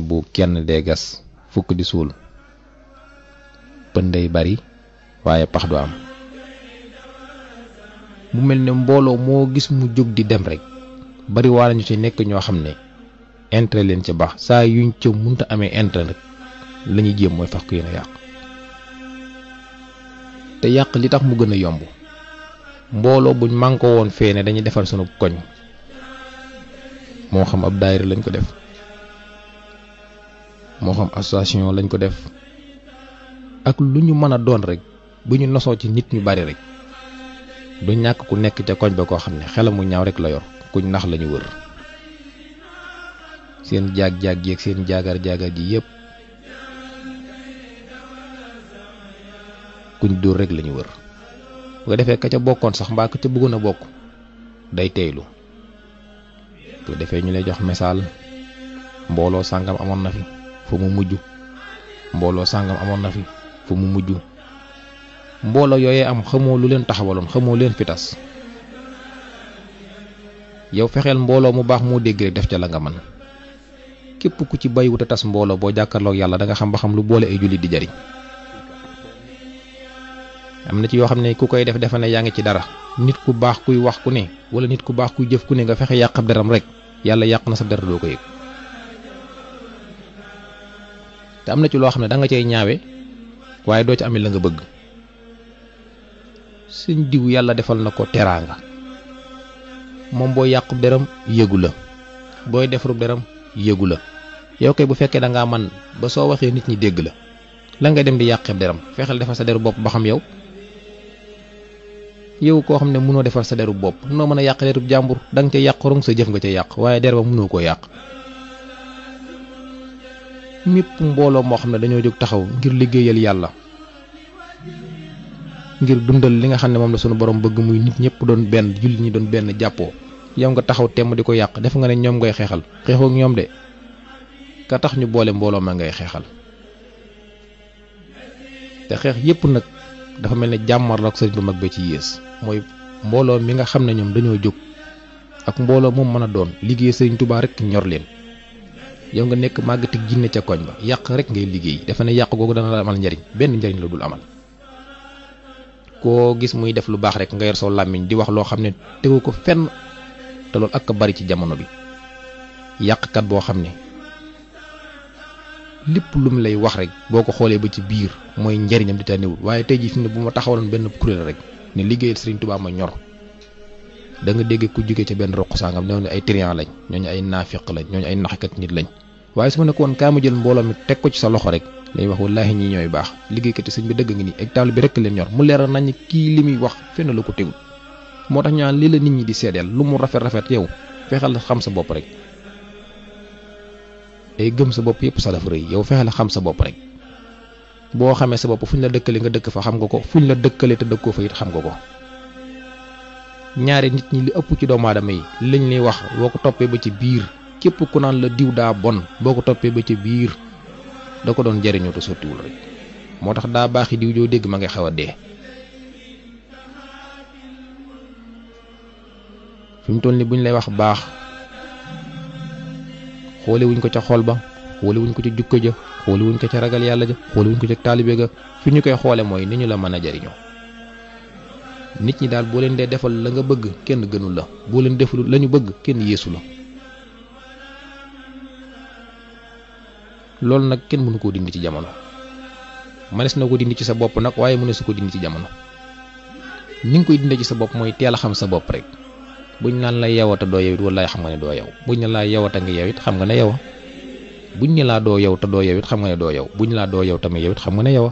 bu kenn dee gas fukk di suul pënday bari waaye pax du am. mu mel ne mbooloo moo gis mu jóg di dem rek bari waa lañu ci nekk ñoo xam ne intérêt leen ca baax saa yuñ ca munta amee intérêt rek la ñuy jéem mooy fax ko yéen a yàq. te yàq li tax mu gën a yomb mbooloo buñ mànkoo woon fee ne dañuy defar sunu koñ moo xam ab daayira lañ ko def moo xam association lañ ko def ak lu ñu mën a doon rek bu ñu nosoo ci nit ñu bari rek du ñàkk ku nekk ca koñ ba koo xam ne xelam mu ñaaw rek la yor kuñ nax lañu wër seen jaag-jaag yi ak seen jaagar-jaagar ji yépp kuñ dóor rek lañu wër bu ko defee ka ca bokkoon sax mbaa ka ca bëggoon a bokk day teylu bu ko defee ñu lay jox misaal mbooloo sàngam amoon na fi fu mu mujj mbooloo sàngam amoon na fi fu mu mujj mbooloo yooyee am xamoo lu leen taxawaloon xamoo leen fi tas yow fexeel mbooloo mu baax moo dégg rek def ca la nga mën képp ku ci bàyyiwut a tas mbooloo boo jàkkaarloog yàlla da nga xam ba xam lu boole ay jullit di jariñ am na ci yoo xam ne ku koy def defe ne yaa ngi ci dara nit ku baax kuy wax ku ne wala nit ku baax kuy jëf ku ne nga fexe yàq ab deram rek yàlla yàq na sa dara doo ko yëg te am na ci loo xam ne da nga cay ñaawe waaye doo ci amee la nga bëgg sëñ diw yàlla defal na ko teraanga moom boo yàqub deram yëgu la booy defarub deram yëgu la yow kay bu fekkee da ngaa man ba soo waxee nit ñi dégg la ngay dem di yàqeeb deram fexeel defal sa deru bopp ba xam yow koo xam ne mënoo defar sa deru bopp noo mën a yàq derub jàmbur da nga ca yàq rong sa jëf nga ca yàq waaye der ba mënoo koo yàq. mépp mbooloo moo xam ne dañoo jóg taxaw ngir liggéeyal yàlla ngir dundal li nga xam ne moom la sunu borom bëgg muy nit ñëpp doon benn jullit ñi doon benn jàppoo yow nga taxaw temm di ko yàq def nga ne ñoom ngay xeexal xeexoo ak ñoom de ka tax ñu boole mbooloo ma ngay xeexal te xeex yépp nag dafa mel ne jàmmarloo ak sëriñ bu mag ba ci yées mooy mbooloo mi nga xam ne ñoom dañoo jóg ak mbooloo moom mën a doon liggéey sëriñ Tuubaa rek ñor leen yow nga nekk màggatig jinne ca koñ ba yàq rek ngay liggéey dafa ne yàq googu dana la amal njariñ benn njariñ la dul amal koo gis muy def lu baax rek nga yor soo làmmiñ di wax loo xam ne tegu ko fenn te loolu ak bari ci jamono bi yàqkat boo xam ne lépp lu mu lay wax rek boo ko xoolee ba ci biir mooy njariñam di ta néewul waaye tey jii fi ne bu ma taxawaloon benn kuréel rek ne liggéeyal Sëriñ Tuubaa ma ñor da nga dégg ku jóge ca benn roq sangam ñooñu ay trian lañ ñooñu ay naafiq lañ ñooñu ay naxkat nit lañ waaye su ma ne ko woon kaa ma jël mbooloo mi teg ko ci sa loxo rek lay wax wallaahi ñii ñooy baax liggéeykat yi sëñ bi dëgg ngi nii ak taalibe bi rek leen ñor mu leeral nañ kii li muy wax fenn la ko tegul moo tax ñaan lii la nit ñi di seedeel lu mu rafet rafet yow fexeel xam sa bopp rek ay gëm sa bopp yëpp sa dafa rëy yow fexeel xam sa bopp rek boo xamee sa bopp fu ñu la dëkkale nga dëkk fa xam nga ko fu ñu la dëkkale te dëkkoo fa it xam nga ko ñaari nit ñi li ëpp ci doomu aadama yi lañ lay wax boo ko toppee ba ci biir képp ku naan la diw daa bon boo ko toppee ba ci biir da ko doon jariñoo te sottiwul rek moo tax daa baaxi diw joo dégg ma ngay xaw a dee fi mu toll ni buñ lay wax baax xoole wuñ ko ca xol ba xoole wuñ ko ca jukko ja xoole wuñ ko ca ragal yàlla ja xoole wuñ ko ca taalibe ga fi ñu koy xoole mooy ni ñu la mën a jariñoo nit ñi daal boo leen dee defal la nga bëgg kenn gënul la boo leen deful la ñu bëgg kenn yeesu la loolu nag kenn mënu koo dindi ci jamono mënees na ko dindi ci sa bopp nag waaye mënees su ko dindi ci jamono ni nga koy dindee ci sa bopp mooy teel a xam sa bopp rek buñ naan la yewata doo yow it wallaay xam nga ne doo yow buñ ne laa yewata nga yow it xam nga ne yow buñ ne laa doo yow te doo yow it xam nga ne doo yow buñ laa doo yow tamit yow it xam nga ne yow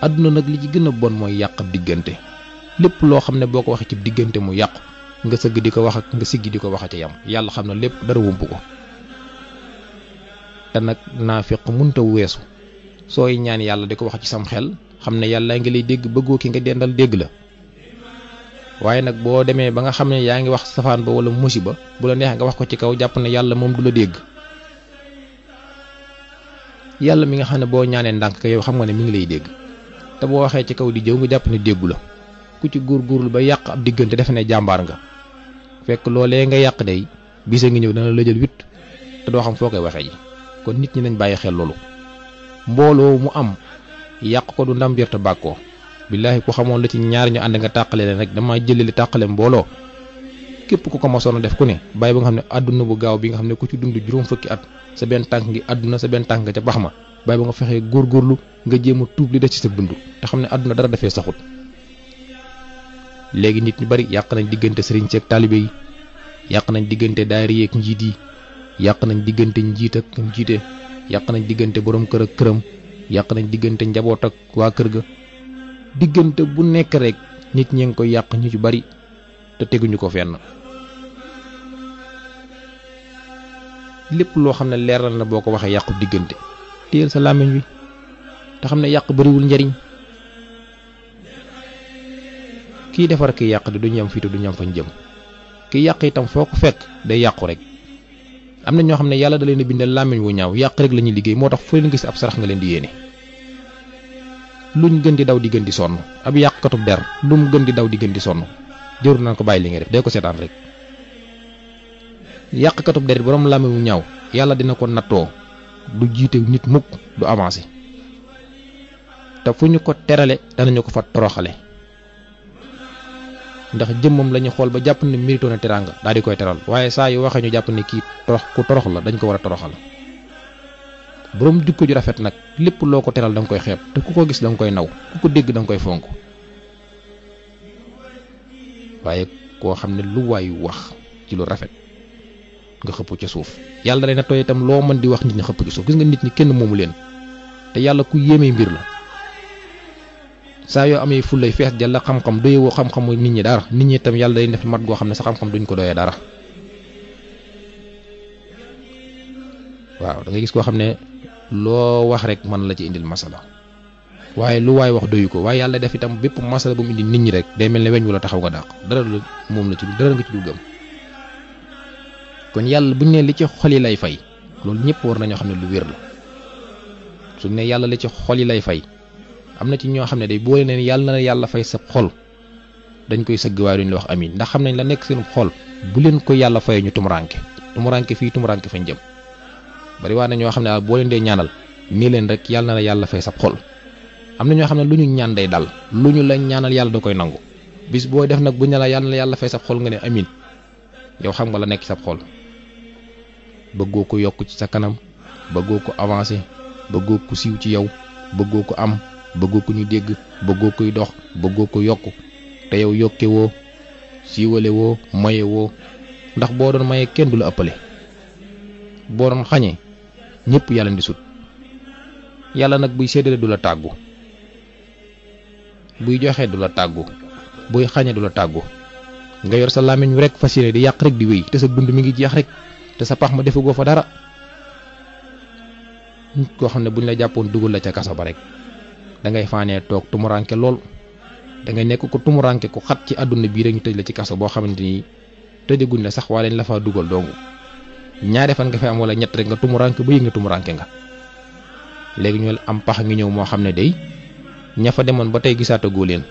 àdduna nag li ci gën a bon mooy yàq ab diggante lépp loo xam ne boo ko waxee ci diggante mu yàqu nga sëgg di ko wax ak nga siggi di ko wax ci yam yàlla xam na lépp dara wump ko te nag naafiq munta weesu sooy ñaan yàlla di ko wax ci sam xel xam ne yàlla ngi lay dégg bëggoo ki nga dendal dégg la waaye nag boo demee ba nga xam ne yaa ngi wax safaan ba wala musiba bu la neex nga wax ko ci kaw jàpp ne yàlla moom du la dégg yàlla mi nga xam ne boo ñaanee ndànk yow xam nga ne mi ngi lay dégg te boo waxee ci kaw di jëw nga jàpp ne déggu la ku ku ci góorgóorlu ba yàq ab diggante defe ne jàmbaar nga fekk loolee nga yàq day bisa ngi ñëw dana la jël witt te doo xam foo koy waxee ji kon nit ñi nañ bàyyi xel loolu mbooloo mu am yàq ko du ndam jërta bàkkoo billaahi ku xamoon la ci ñaar ñu ànd nga tàqale leen rek dama jëleli tàqale mbooloo képp ku ko mosoon a def ku ne bàyyi ba nga xam ne àdduna bu gaaw bi nga xam ne ku ci dund juróom fukki at sa benn tànk ngi àdduna sa benn tànk nga ca bax ma bàyyi ba nga fexee góorgóorlu nga jéem a tuub li des ci sa dund te xam ne àdduna dara dafee saxut léegi nit ñu bari yàq nañ diggante sëriñ seeg taalibe yi yàq nañ diggante daayira yeeg njiit yi yàq nañ diggante njiit ak njiite yàq nañ diggante borom kër ak këram yàq nañ diggante njaboot ak waa kër ga diggante bu nekk rek nit ñi ngi koy yàq ñu ci bari te teguñu ko fenn lépp loo xam ne leeral na boo ko waxee yàqu diggante téyel sa làmmiñ wi te xam ne yàq bariwul njariñ kii defar ki yàq di duñu am fii te duñu am fañ jëm ki yàq itam foo ko fekk day yàqu rek am na ñoo xam ne yàlla da leen a bindal làmmiñ wu ñaaw yàq rek la ñuy liggéey moo tax fu leen gis ab sarax nga leen di yéene luñ gën di daw di gën di sonn ab yàqkatub der lu mu gën di daw di gën di sonn jëru naan ko bàyyi li nga def dee ko seetaan rek yàqkatub der borom làmmiñ wu ñaaw yàlla dina ko nattoo du jiite nit mukk du avancé te fu ñu ko terale danañu ko fa toroxale ndax jëmmam lañu xool ba jàpp ne mérito na teraanga daal di koy teral waaye saa yu waxee ñu jàpp ne kii ku torox la dañ ko war a toroxal borom jikko ju rafet nag lépp loo ko teral da nga koy xeeb te ku ko gis da nga koy naw ku ko dégg da nga koy fonk waaye koo xam ne lu waay wax ci lu rafet nga xëpp ca suuf yàlla day na tooy itam loo mën di wax nit ñi xëpp ci suuf gis nga nit ñi kenn moomu leen te yàlla ku yéemee mbir la saa yoo amee fullay fees jàlla xam-xam doyewoo xam-xamu nit ñi dara nit ñi itam yàlla day def mat goo xam ne sa xam-xam duñ ko doyee dara waaw da nga gis koo xam ne loo wax rek mën la ci indil masala waaye lu waay wax doyu ko waaye yàlla def itam bépp masala bu mu indi nit ñi rek day mel ne weñ wala taxaw nga dàq dara la moom la ci dara nga ci dul gëm kon yàlla buñ ne li ci xol yi lay fay loolu ñëpp war nañoo xam ne lu wér la suñ ne yàlla li ci xol yi lay fay am na ci ñoo xam ne day boole ne yàlla na yàlla fay sa xol dañ koy sëgg waaye duñ la wax amiin ndax xam nañ la nekk seen xol bu leen ko yàlla fayee ñu tumuranke fii tumuranke fañ jëm bari waa na ñoo xam ne boo leen dee ñaanal nii leen rek yàlla na la yàlla fay sa xol am na ñoo xam ne lu ñu ñaan day dal lu ñu la ñaanal yàlla da koy nangu bis boo def nag bu ñu la yàlla na la yàlla fay sa xol nga ne amiin yow xam nga la nekk sa xol bëggoo ko yokk ci sa kanam bëggoo ko avancé bëggoo ko siiw ci yow bëggoo ko am bëggoo ko ñu dégg bëggoo koy dox bëggoo ko yokk te yow yokke woo siiwale woo maye woo ndax boo doon maye kenn du la ëppale boo doon xañee ñëpp yàlla di sut yàlla nag buy séddale du la tàggu buy joxe du la tàggu buy xañe du la tàggu nga yor sa làmmiñ wi rek fas yéene di yàq rek di wéy te sa dund mi ngi jeex rek te sa pax ma defagoo fa dara nit koo xam ne buñ la jàppoon dugal la ca kaso ba rek da ngay faanee toog tumuranke lool da ngay nekk ko tumuranke ku xat ci àdduna bii rek ñu tëj la ci kaso boo xamante ni tëjaguñ la sax waaye dañ la fa dugal doomu ñaari fan nga fi am wala ñett rek nga tumuranke ba yëg nga tumuranke nga léegi ñu am pax ngi ñëw moo xam ne day ña fa demoon ba tey gisaatagoo leen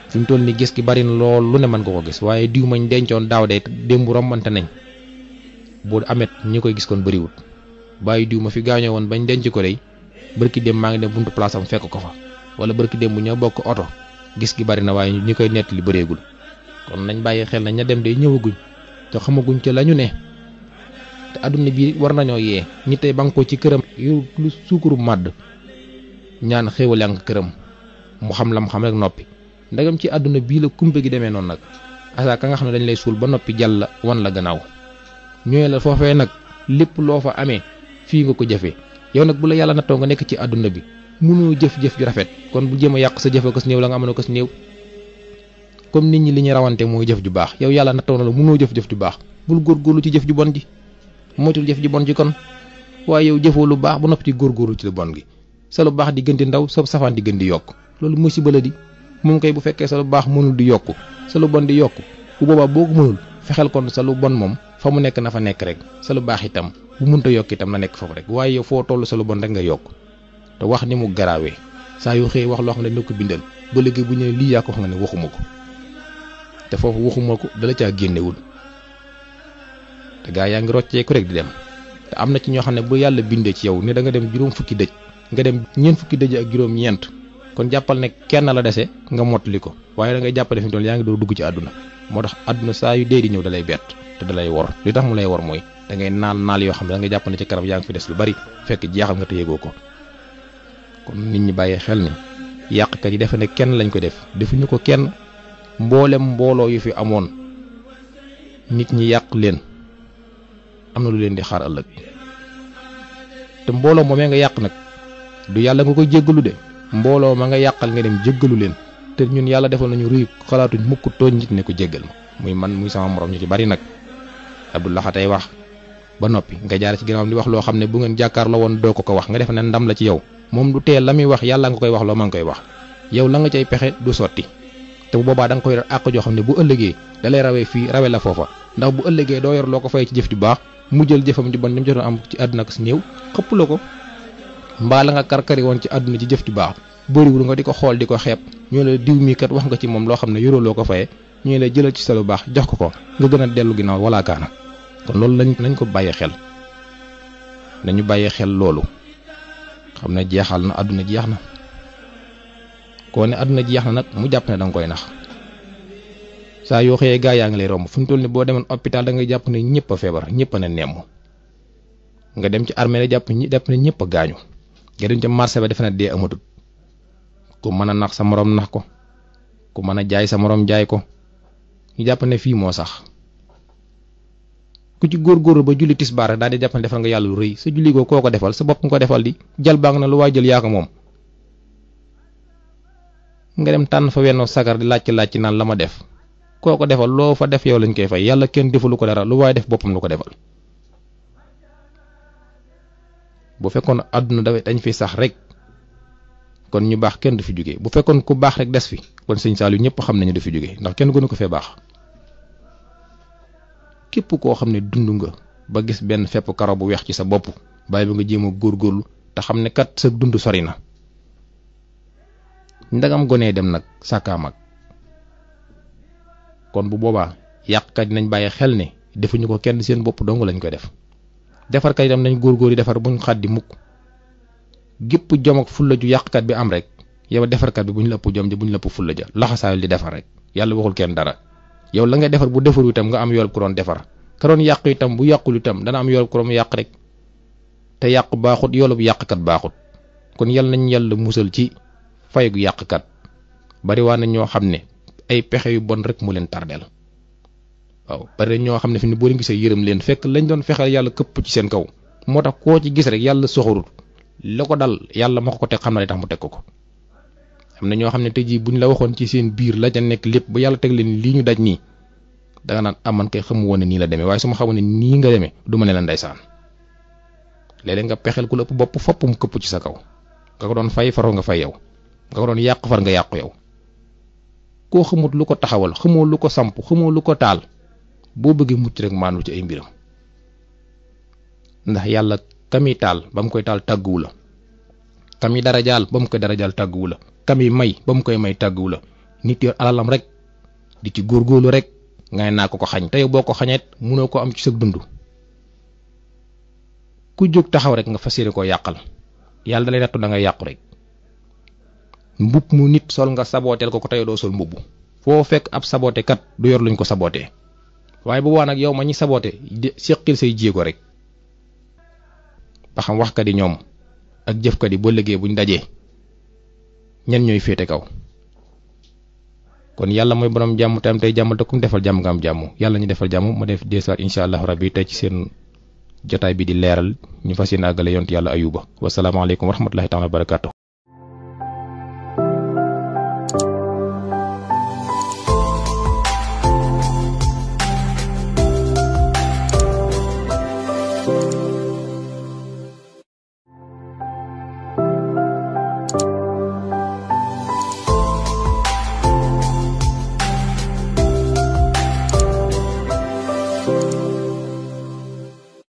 fi mu toll ni gis ki bari na lool lu ne mën nga ko gis waaye diw mañ dencoon daaw de démb rombante nañ bu amet ñi koy gis kon bëriwul bàyyi diw ma fi gaañoo woon bañ denc ko day bërki dem maa ngi dem buntu place am fekk ko fa wala bërki dem bu ñoo bokk oto gis gi bari na waaye ñi koy nettali bëreegul kon nañ bàyyi xel na ña dem day ñëwaguñ te xamaguñ ca lañu ne te àdduna bi war nañoo yee ñi tey banko ci këram yu lu suukuru màdd ñaan xéewal yang këram mu xam lam xam rek noppi ndagam ci àdduna bii la kumpe gi demee noonu nag asa ka nga xam ne dañ lay suul ba noppi jàll wan la gannaaw ñooy la foofee nag lépp loo fa amee fii nga ko jëfee yow nag bu la yàlla nattoo nga nekk ci àdduna bi mënoo jëf-jëf ju rafet kon bu jéem a yàq sa jëf akas néew la nga amoon akas néew comme nit ñi li ñu rawante mooy jëf ju baax yow yàlla nattoo na la mënoo jëf-jëf ju baax bul góorgóorlu ci jëf ju bon ji moytul jëf ju bon ji kon waaye yow jëfoo lu baax ba noppi ci góorgóorlu ci lu bon gi sa lu baax di gën di ndaw sa safaan di gën di yokk loolu musiba la di moom kay bu fekkee sa lu baax mënul di yokku sa lu bon di yokku bu boobaa boo ko mënul fexeel kon sa lu bon moom fa mu nekk na fa nekk rek sa lu baax itam bu mënta yokk itam na nekk foofu rek waaye yow foo toll sa lu bon rek nga yokk te wax ni mu garaawee saa yoo xëyee wax loo xam ne dañ ko bindal ba léegi bu ñu lii yaa ko xam ne waxuma ko te foofu waxuma ko dala caa génnewul te gaa yaa ngi rocceeku rek di dem te am na ci ñoo xam ne bu yàlla bindee ci yow ne da nga dem juróom fukki dëj nga dem ñeent fukki dëj ak juróom ñeent kon jàppal ne kenn la dese nga mottali ko waaye da ngay jàppale fi mu toll yaa ngi doo dugg ci àdduna moo tax àdduna saa yu dee di ñëw dalay bett te dalay wor li tax mu lay wor mooy da ngay naal yoo xam ne da ngay jàpp ne ci kanam yaa ngi fi des lu bari fekk jeexal nga te yëgoo ko kon nit ñi bàyyi xel ni yàqkat yi defe ne kenn lañ ko def defuñu ko kenn mboolem mbooloo yu fi amoon nit ñi yàq leen am na lu leen di xaar ëllëg te mbooloo moomee nga yàq nag du yàlla nga koy jéggalu de mbooloo ma nga yàqal nga dem jéggalu leen te ñun yàlla defal nañu ruy xalaatuñ mukk tooñ nit ne ko jéggal ma muy man muy sama morom ñu ci bari nag Abdullah tey wax ba noppi nga jaar ci ginnaawam di wax loo xam ne bu ngeen jàkkaarloo woon doo ko wax nga def ne ndam la ci yow moom du teel la muy wax yàlla nga koy wax loo ma ngi koy wax yow la nga cay pexe du sotti te bu boobaa da nga koy yor àq joo xam ne bu ëllëgee da lay rawee fii rawe la foofa ndax bu ëllëgee doo yor loo ko fay ci jëf ju baax mu jël jëfam ju bon ni mu jotoon am ci àdduna ak si néew xëpp la ko mbaa la nga karkari woon ci àdduna ci jëf ju baax bëriwul nga di ko xool di ko xeeb ñoo la diw mii kat wax nga ci moom loo xam ne yoroo loo ko fayee ñoo la jëlal ci sa lu baax jox ko nga gën a dellu ginnaaw wala kaana kon loolu nañ ko bàyyi xel nañu bàyyi xel loolu xam ne jeexal na àdduna jeex na koo ne àdduna jeex na nag mu jàpp ne danga koy nax saa yoo xëyee gaa yaa ngi lay romb fu ñu toll ni boo demoon hôpital da ngay jàpp ne ñëpp a feebar ñëpp a ne nemm nga dem ci armée la jàpp ne ñëpp a gaañu nga dem ci marché ba defe na dee amatut ku mën a nax sa morom nax ko ku mën a jaay sa morom jaay ko ñu jàpp ne fii moo sax ku ci góorgóorlu ba julli tisbaar daal di jàpp ne defal nga yàlla lu rëy sa julli ko koo ko defal sa bopp nga ko defal di jal baa nga na lu waay jël yaa ko moom nga dem tànn fa wenn sagar di laaj naan la ma def koo ko defal loo fa def yow lañ koy fay yàlla kenn defalu ko dara lu waay def boppam lu ko defal bu fekkoon àdduna dañ fi sax rek kon ñu baax kenn du fi jóge bu fekkoon ku baax rek des fi kon sëñ Saliou ñëpp xam nañu du fi jóge ndax kenn gënu ko fee baax képp koo xam ne dund nga ba gis benn fepp karaw bu weex ci sa bopp bàyyi ba nga jéem a góorgóorlu te xam ne kat sa dund sori na ndagam gonee dem nag sàkkaa mag kon bu boobaa yàqkat nañ bàyyi xel ne defuñu ko kenn seen bopp dong lañ koy def defarkat itam nañ góorgóor yi defar buñ xaddi mukk gépp jom ak fulla ju yàqkat bi am rek yow defarkat bi buñ la ëpp jom ji buñ la ëpp fulla ja laxasaayul di defar rek yàlla waxul kenn dara yow la ngay defar bu defaru itam nga am yool ku doon defar ka doon yàq itam bu yàqul itam dana am yool ku doon yàq rek te yàq baaxut yoolub yàqkat baaxut kon yal nañ yàlla musal ci faygu yàqkat bari waa na ñoo xam ne ay pexe yu bon rek mu leen tardeel waaw bari ñoo xam ne fi ni boo leen gisee yërëm leen fekk lañ doon fexeel yàlla këpp ci seen kaw moo tax koo ci gis rek yàlla soxorut la ko dal yàlla ma ko teg xam na li tax mu teg ko am na ñoo xam ne tey jii buñ la waxoon ci seen biir la ca nekk lépp ba yàlla teg leen lii ñu daj nii danga naan aman kay xamu woon ne nii la demee waaye su ma xamoon ne nii nga demee du ma ne la ndeysaan léeg-léeg nga pexeel ku la ëpp bopp fopp mu këpp ci sa kaw nga ko doon fay faroo nga fay yow nga ko doon yàq far nga yàqu yow koo xamut lu ko taxawal xamoo lu ko samp xamoo lu ko taal boo bëggee mucc rek maanul ci ay mbiram ndax yàlla kami taal ba mu koy taal tàgguwu la kami darajaal ba mu koy darajaal tàgguwu la kami may ba mu koy may tàgguwu la nit yor alalam rek di ci góorgóorlu rek ngay naa ko xañ te yow boo ko xañeet mënoo ko am ci sa dund ku jóg taxaw rek nga fas yéene koo yàqal yàlla da lay nattu da ngay yàqu rek mbubb mu nit sol nga sabooteel ko tey doo sol mbubb foo fekk ab saboote kat du yor luñ ko sabootee waaye bu waa nag yow ma ñi saboote seqil say jéego rek ba xam waxkat yi ñoom ak jëfkat yi boo liggéey buñ dajee ñan ñooy féete kaw kon yàlla mooy borom jàmm tam tey jàmmal te kum defal jàmm nga am jàmm yàlla ñu defal jàmm ma def deesaat incha allah rabbi tey ci seen jotaay bi di leeral ñu fas yéene àggale yont yàlla ayuba wasalaamaaleykum wa rahmatullahi taala wa barakaatu